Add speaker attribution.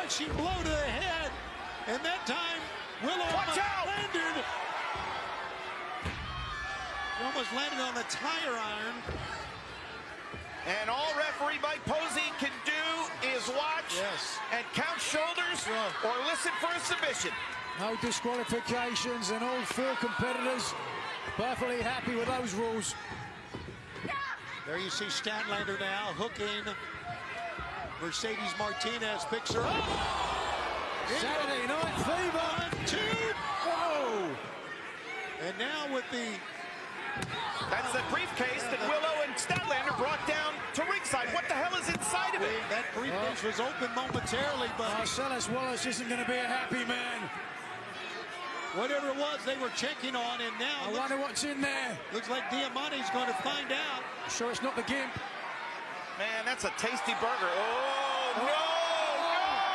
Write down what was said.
Speaker 1: crushing blow to the head. And that time, Willow landed. He almost landed on the tire iron.
Speaker 2: And all referee Mike Posey can do is watch and count shoulders or listen for a submission.
Speaker 3: No disqualifications, and all 4 competitors perfectly happy with those rules.
Speaker 1: There you see Statlander now hooking. Mercedes Martinez picks her up.
Speaker 3: Saturday Night Fever.
Speaker 1: 1, 2.
Speaker 3: Whoa!
Speaker 1: And now with the...
Speaker 2: That's the briefcase that Willow and Statlander brought down to ringside. What the hell is inside of it?
Speaker 1: That briefcase was open momentarily, but...
Speaker 3: Marcellus Wallace isn't going to be a happy man.
Speaker 1: Whatever it was, they were checking on, and now...
Speaker 3: I wonder what's in there.
Speaker 1: Looks like Diamante's going to find out.
Speaker 3: Sure it's not the Gimp.
Speaker 2: Man, that's a tasty burger. Oh, no!